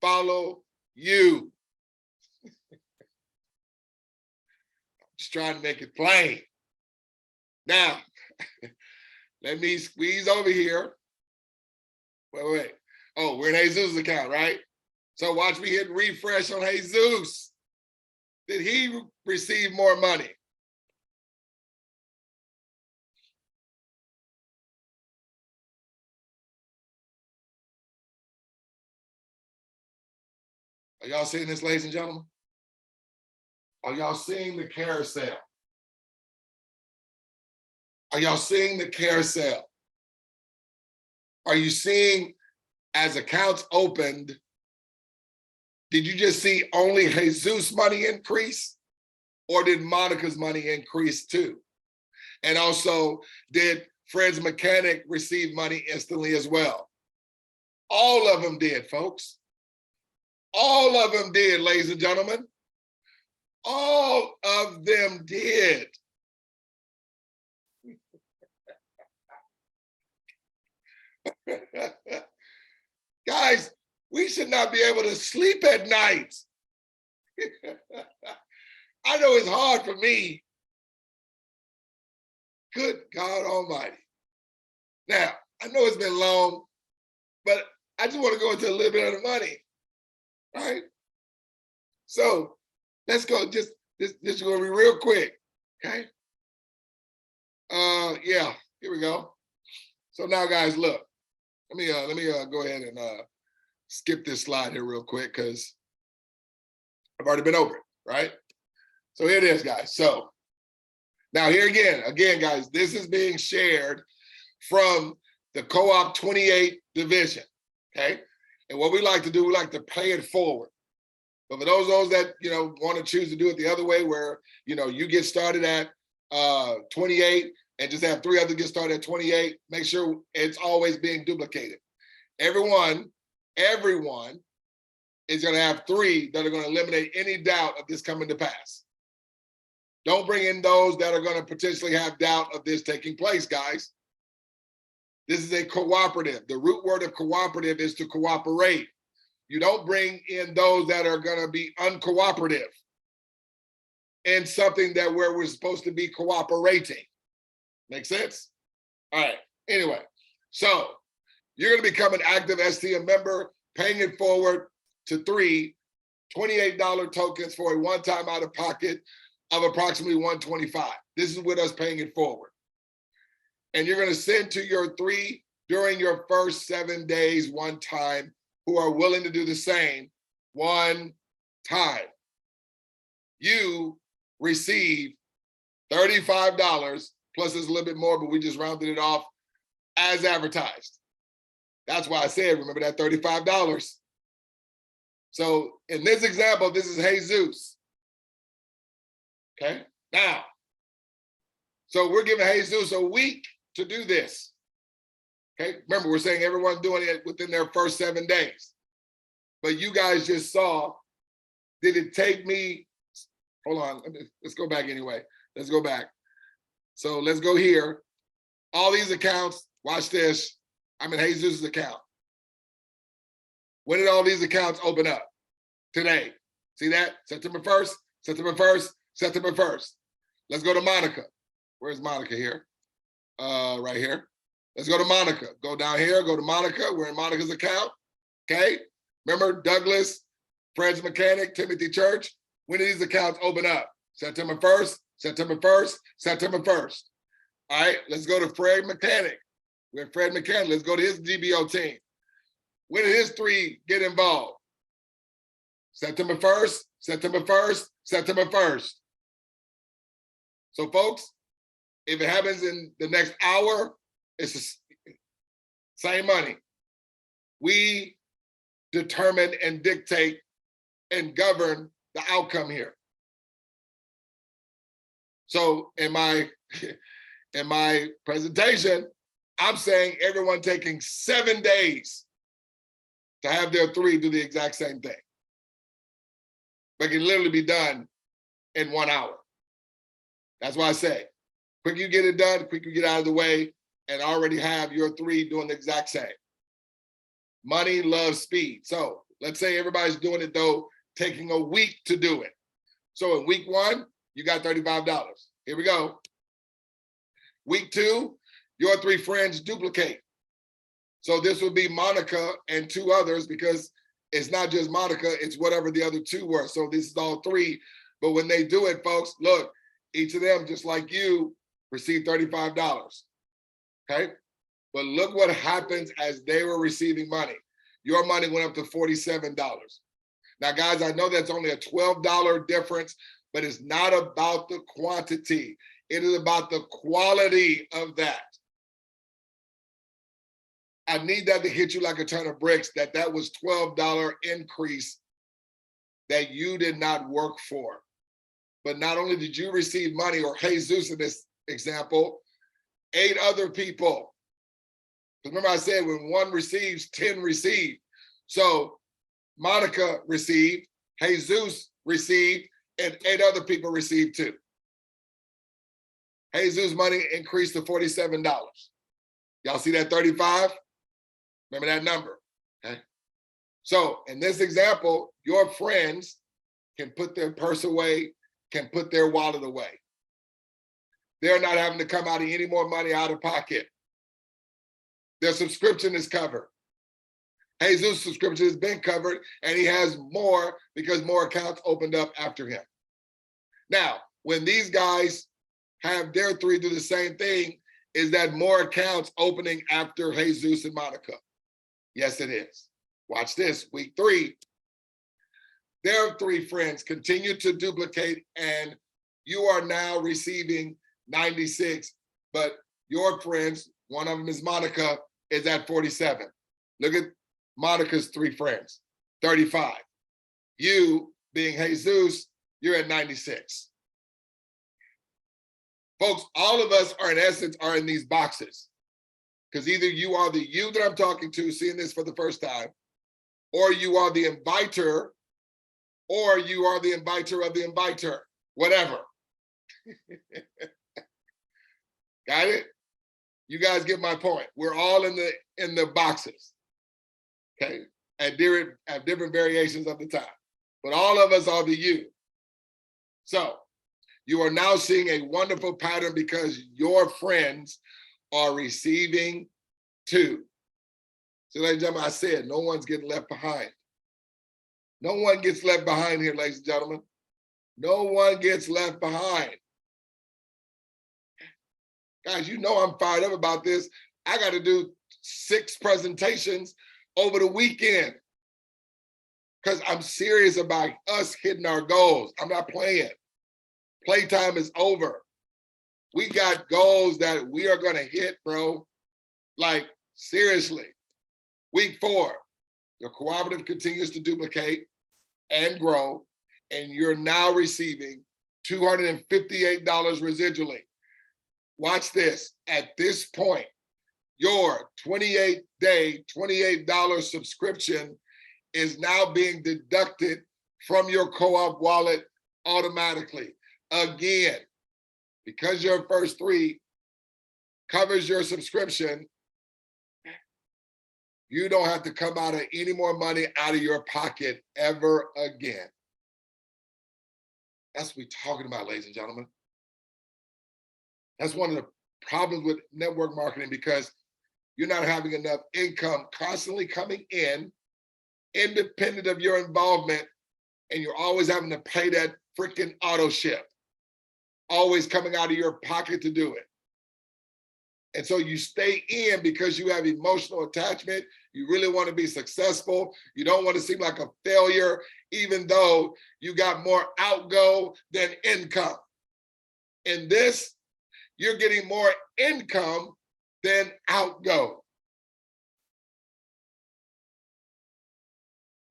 follow you. Just trying to make it plain. Now, let me squeeze over here. Wait. Oh, we're in Jesus' account, right? So watch me hit refresh on Jesus. Did he receive more money? Are y'all seeing this, ladies and gentlemen? Are y'all seeing the carousel? Are y'all seeing the carousel? Are you seeing as accounts opened, did you just see only Jesus' money increase? Or did Monica's money increase too? And also, did Fred's mechanic receive money instantly as well? All of them did, folks. All of them did, ladies and gentlemen. All of them did. Guys, we should not be able to sleep at night. I know it's hard for me. Good God Almighty. Now, I know it's been long, but I just want to go into a little bit of the money, right? So let's go, this is going to be real quick, okay? Yeah, here we go. So now, guys, look, let me go ahead and skip this slide here real quick because I've already been over it, right? So here it is, guys. So now here again, guys, this is being shared from the Co-op 28 division, okay? And what we like to do, we like to pay it forward. But for those that, want to choose to do it the other way where, you get started at 28 and just have 3 others get started at 28, make sure it's always being duplicated. Everyone is going to have 3 that are going to eliminate any doubt of this coming to pass. Don't bring in those that are going to potentially have doubt of this taking place, guys. This is a cooperative. The root word of cooperative is to cooperate. You don't bring in those that are going to be uncooperative in something that where we're supposed to be cooperating. Make sense? All right. Anyway, so you're going to become an active STM member, paying it forward to 3 $28 tokens for a one-time out-of-pocket of approximately $125. This is with us paying it forward. And you're going to send to your 3 during your first 7 days one time who are willing to do the same one time. You receive $35 plus it's a little bit more, but we just rounded it off as advertised. That's why I said, remember that $35. So in this example, this is Jesus. Okay, now, so we're giving Jesus a week to do this. Okay, remember, we're saying everyone's doing it within their first 7 days. But you guys just saw, did it take me, hold on, let's go back anyway. Let's go back. So let's go here. All these accounts, watch this. I'm in Jesus' account. When did all these accounts open up? Today. See that? September 1st, September 1st, September 1st. Let's go to Monica. Where's Monica here? Right here. Let's go to Monica. Go down here, go to Monica. We're in Monica's account. Okay. Remember Douglas, Fred's Mechanic, Timothy Church. When did these accounts open up? September 1st, September 1st, September 1st. All right, let's go to Fred Mechanic. We're Fred Mechanic. Let's go to his DBO team. When did his 3 get involved? September 1st, September 1st, September 1st. So folks, if it happens in the next hour, it's the same money. We determine and dictate and govern the outcome here. So in my presentation, I'm saying everyone taking 7 days to have their 3 do the exact same thing. But it can literally be done in 1 hour. That's why I say, quick you get it done, quick you get out of the way, and already have your 3 doing the exact same. Money loves speed. So let's say everybody's doing it though, taking a week to do it. So in week 1, you got $35. Here we go. Week 2, your 3 friends duplicate. So this would be Monica and 2 others, because it's not just Monica, it's whatever the other 2 were. So this is all 3. But when they do it, folks, look, each of them, just like you, receive $35. Okay? But look what happens as they were receiving money. Your money went up to $47. Now, guys, I know that's only a $12 difference, but it's not about the quantity. It is about the quality of that. I need that to hit you like a ton of bricks, that was $12 increase that you did not work for. But not only did you receive money, or Jesus in this example, 8 other people. Remember I said when 1 receives, 10 receive. So Monica received, Jesus received, and 8 other people received too. Jesus' money increased to $47. Y'all see that 35? Remember that number, okay? So in this example, your friends can put their purse away, can put their wallet away. They're not having to come out of any more money out of pocket. Their subscription is covered. Jesus' subscription has been covered, and he has more because more accounts opened up after him. Now, when these guys have their 3 do the same thing, is that more accounts opening after Jesus and Monica? Yes, it is. Watch this, week 3. Their 3 friends continue to duplicate, and you are now receiving 96, but your friends, one of them is Monica, is at 47. Look at Monica's 3 friends, 35. You, being Jesus, you're at 96. Folks, all of us are in essence are in these boxes, because either you are the you that I'm talking to, seeing this for the first time, or you are the inviter, or you are the inviter of the inviter, whatever. Got it? You guys get my point. We're all in the boxes, okay? At different variations of the time, but all of us are the you. So you are now seeing a wonderful pattern because your friends are receiving too. So ladies and gentlemen, I said, no one's getting left behind. No one gets left behind here, ladies and gentlemen. No one gets left behind. Guys, you know I'm fired up about this. I got to do 6 presentations over the weekend because I'm serious about us hitting our goals. I'm not playing. Playtime is over. We got goals that we are going to hit, bro. Like, seriously. Week 4, your cooperative continues to duplicate and grow, and you're now receiving $258 residually. Watch this. At this point, your 28-day, $28 subscription is now being deducted from your co-op wallet automatically. Again, because your first 3 covers your subscription, you don't have to come out of any more money out of your pocket ever again. That's what we're talking about, ladies and gentlemen. That's one of the problems with network marketing, because you're not having enough income constantly coming in, independent of your involvement, and you're always having to pay that freaking auto ship, always coming out of your pocket to do it. And so you stay in because you have emotional attachment. You really want to be successful. You don't want to seem like a failure, even though you got more outgo than income. In this, you're getting more income than outgo.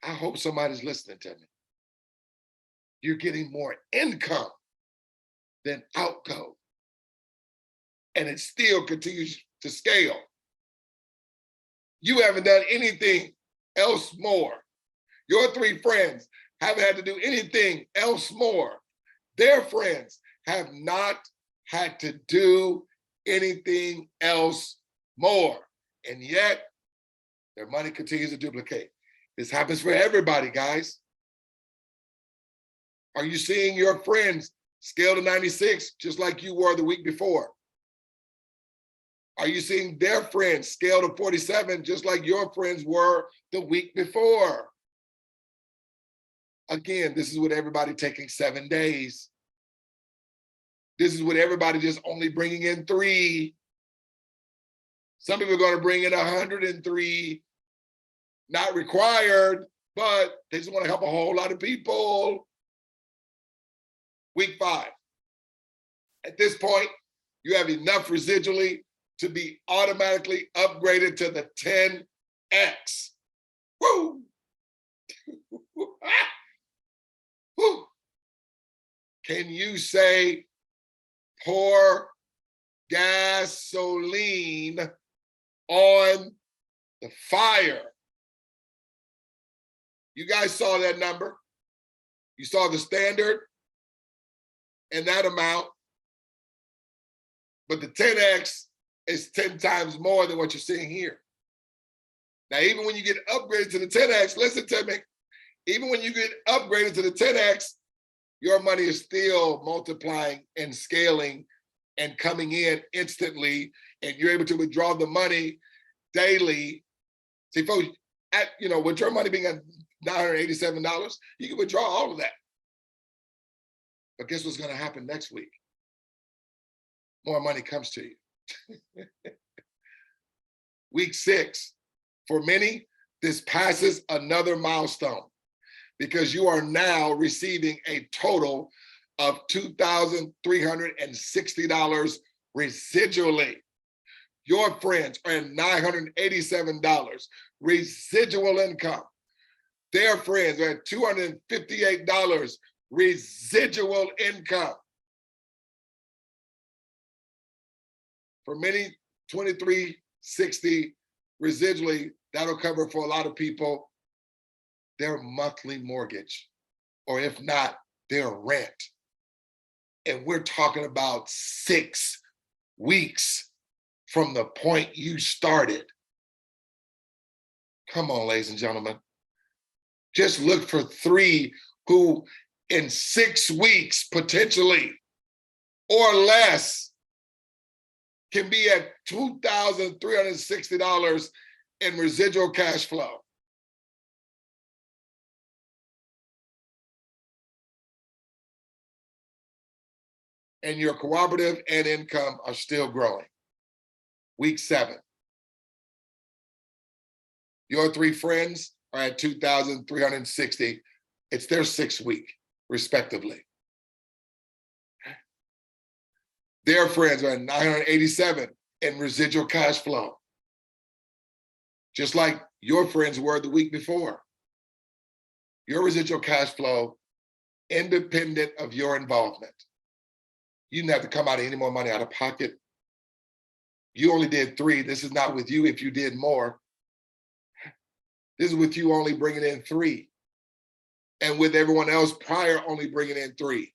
I hope somebody's listening to me. You're getting more income than outgo. And it still continues to scale. You haven't done anything else more. Your 3 friends haven't had to do anything else more. Their friends have not had to do anything else more. And yet, their money continues to duplicate. This happens for everybody, guys. Are you seeing your friends scale to 96 just like you were the week before? Are you seeing their friends scale to 47 just like your friends were the week before? Again, this is with everybody taking 7 days. This is with everybody just only bringing in 3. Some people are going to bring in 103, not required, but they just want to help a whole lot of people. Week 5. At this point, you have enough residually to be automatically upgraded to the 10X. Woo! Woo! Can you say pour gasoline on the fire? You guys saw that number. You saw the standard and that amount, but the 10X is 10 times more than what you're seeing here. Now, even when you get upgraded to the 10X, listen to me, even when you get upgraded to the 10X, your money is still multiplying and scaling and coming in instantly, and you're able to withdraw the money daily. See, folks, with your money being at $987, you can withdraw all of that. But guess what's going to happen next week? More money comes to you. Week 6, for many, this passes another milestone because you are now receiving a total of $2,360 residually. Your friends are at $987 residual income. Their friends are at $258 residual income. For many, $2,360 residually, that'll cover for a lot of people their monthly mortgage, or if not, their rent. And we're talking about 6 weeks from the point you started. Come on, ladies and gentlemen. Just look for 3 who in 6 weeks, potentially, or less, can be at $2,360 in residual cash flow. And your cooperative and income are still growing. Week 7. Your 3 friends are at $2,360. It's their 6th week, respectively. Their friends are at $987 in residual cash flow, just like your friends were the week before. Your residual cash flow, independent of your involvement. You didn't have to come out of any more money out of pocket. You only did 3. This is not with you if you did more. This is with you only bringing in 3. And with everyone else prior only bringing in 3.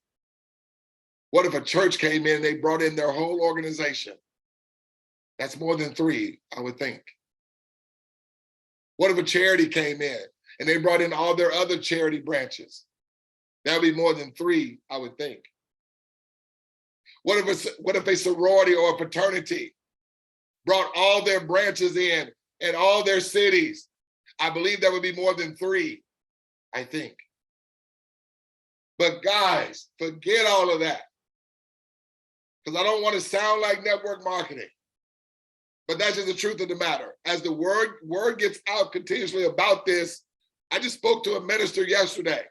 What if a church came in and they brought in their whole organization? That's more than 3, I would think. What if a charity came in and they brought in all their other charity branches? That would be more than 3, I would think. What if a sorority or a fraternity brought all their branches in and all their cities? I believe that would be more than 3, I think. But guys, forget all of that. Because I don't want to sound like network marketing. But that's just the truth of the matter. As the word gets out continuously about this, I just spoke to a minister yesterday.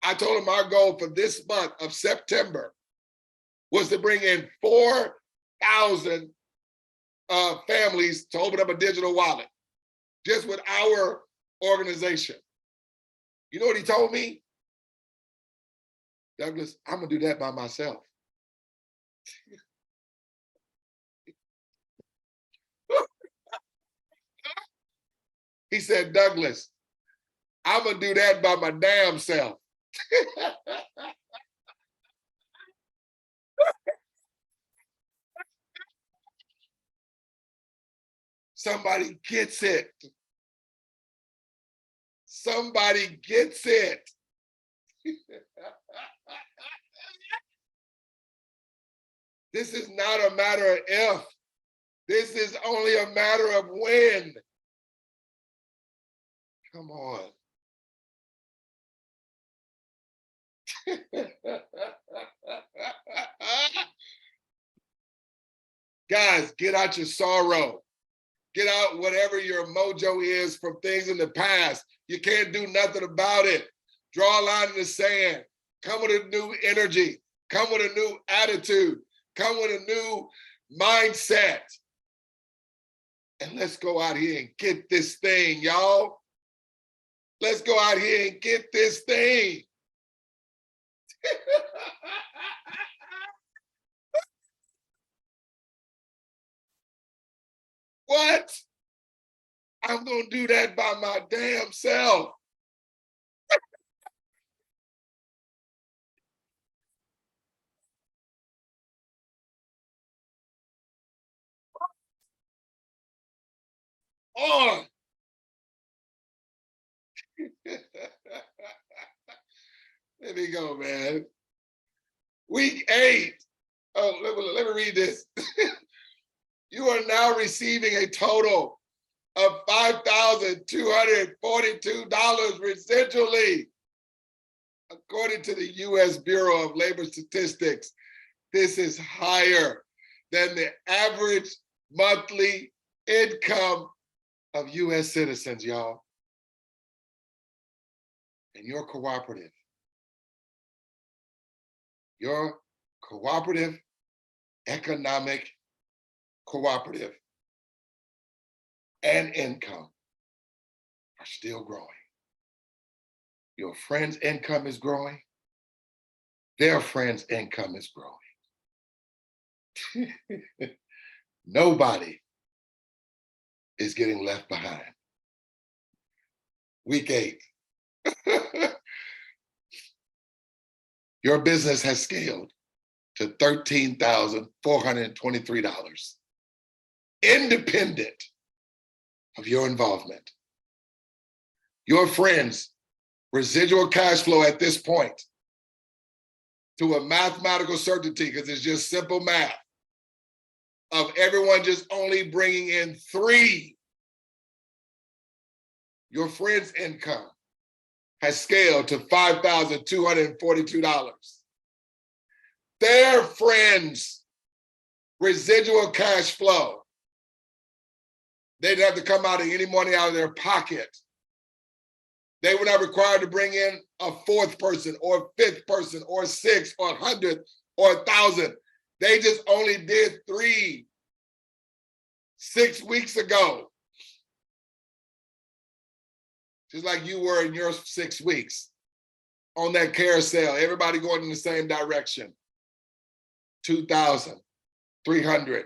I told him our goal for this month of September was to bring in 4,000 families to open up a digital wallet, just with our organization. You know what he told me? Douglas, I'm gonna do that by myself. He said, Douglas, I'm gonna do that by my damn self. Somebody gets it. Somebody gets it. This is not a matter of if. This is only a matter of when. Come on. Guys, get out your sorrow. Get out whatever your mojo is from things in the past. You can't do nothing about it. Draw a line in the sand. Come with a new energy. Come with a new attitude. Come with a new mindset. And let's go out here and get this thing, y'all. Let's go out here and get this thing. What? I'm gonna do that by my damn self. On. There we go, man. Week 8. Oh, let me read this. You are now receiving a total of $5,242 residually. According to the U.S. Bureau of Labor Statistics, this is higher than the average monthly income of U.S. citizens, y'all. And your cooperative economic cooperative and income are still growing. Your friend's income is growing. Their friend's income is growing. Nobody is getting left behind. Week 8. Your business has scaled to $13,423, independent of your involvement. Your friends' residual cash flow at this point, to a mathematical certainty, because it's just simple math, of everyone just only bringing in 3, your friend's income has scaled to $5,242. Their friends' residual cash flow, they didn't have to come out of any money out of their pocket. They were not required to bring in a 4th person or 5th person or 6th or 100th or 1,000. They just only did 3 6 weeks ago. Just like you were in your 6 weeks on that carousel, everybody going in the same direction. 2,000, 300,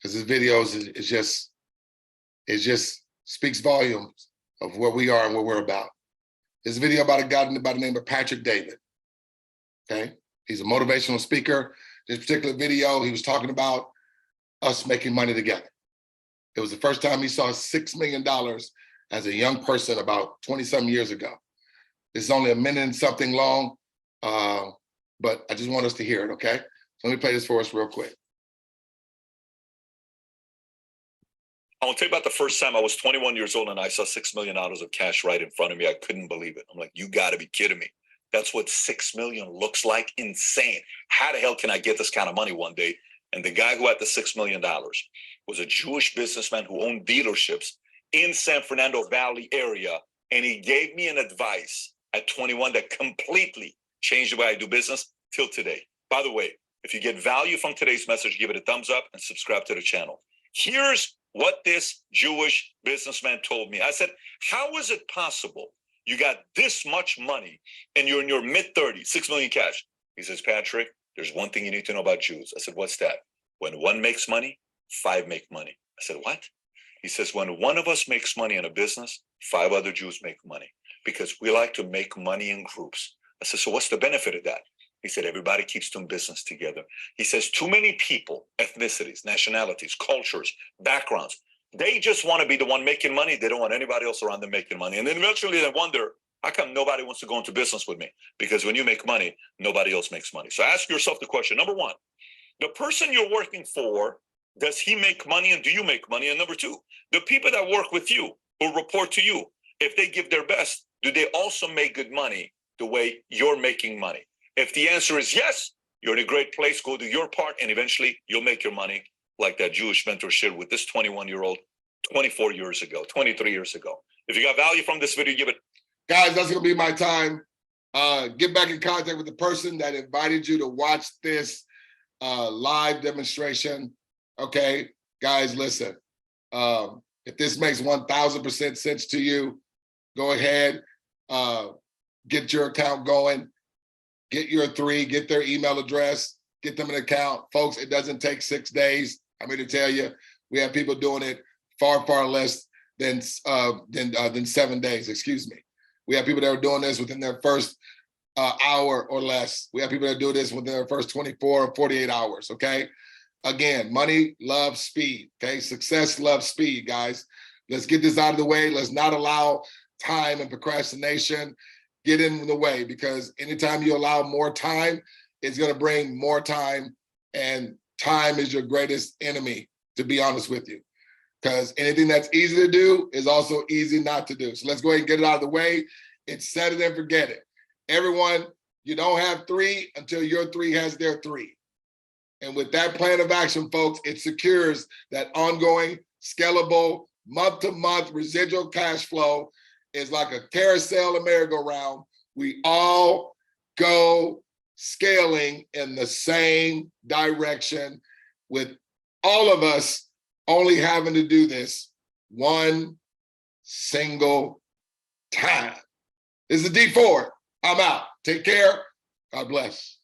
because this video is just speaks volumes of where we are and what we're about. This video about a guy by the name of Patrick David. Okay, he's a motivational speaker. This particular video, he was talking about us making money together. It was the first time he saw $6 million as a young person about 20-some years ago. It's only a minute and something long, but I just want us to hear it, okay? So let me play this for us real quick. I want to tell you about the first time I was 21 years old and I saw $6 million of cash right in front of me. I couldn't believe it. I'm like, you got to be kidding me. That's what 6 million looks like. Insane. How the hell can I get this kind of money one day? And the guy who had the $6 million was a Jewish businessman who owned dealerships in San Fernando Valley area. And he gave me an advice at 21 that completely changed the way I do business till today. By the way, if you get value from today's message, give it a thumbs up and subscribe to the channel. Here's what this Jewish businessman told me. I said, how is it possible you got this much money and you're in your mid-30s, 6 million cash? He says, Patrick, there's one thing you need to know about Jews. I said, what's that? When one makes money, 5 make money. I said, what? He says, when one of us makes money in a business, 5 other Jews make money because we like to make money in groups. I said, so what's the benefit of that? He said, everybody keeps doing business together. He says, too many people, ethnicities, nationalities, cultures, backgrounds, they just want to be the one making money. They don't want anybody else around them making money. And then eventually they wonder, how come nobody wants to go into business with me? Because when you make money, nobody else makes money. So ask yourself the question, number one, the person you're working for, does he make money and do you make money? And number two, the people that work with you, who report to you, if they give their best, do they also make good money the way you're making money? If the answer is yes, you're in a great place, go do your part, and eventually you'll make your money like that Jewish mentor shared with this 21-year-old 24 years ago, 23 years ago. If you got value from this video, give it. Guys, that's gonna be my time. Get back in contact with the person that invited you to watch this live demonstration. Okay, guys, listen. If this makes 1000% sense to you, go ahead, get your account going. Get your 3, get their email address, get them an account. Folks, it doesn't take 6 days. I'm here to tell you, we have people doing it far, far less than 7 days, excuse me. We have people that are doing this within their first hour or less. We have people that do this within their first 24 or 48 hours, okay? Again, money loves speed, okay? Success loves speed, guys. Let's get this out of the way. Let's not allow time and procrastination get in the way, because anytime you allow more time, it's gonna bring more time, and time is your greatest enemy, to be honest with you. Because anything that's easy to do is also easy not to do. So let's go ahead and get it out of the way. It's set it and forget it. Everyone, you don't have 3 until your 3 has their 3. And with that plan of action, folks, it secures that ongoing, scalable, month-to-month residual cash flow. Is like a carousel and merry-go-round. We all go scaling in the same direction, with all of us only having to do this one single time. This is D4. I'm out. Take care. God bless.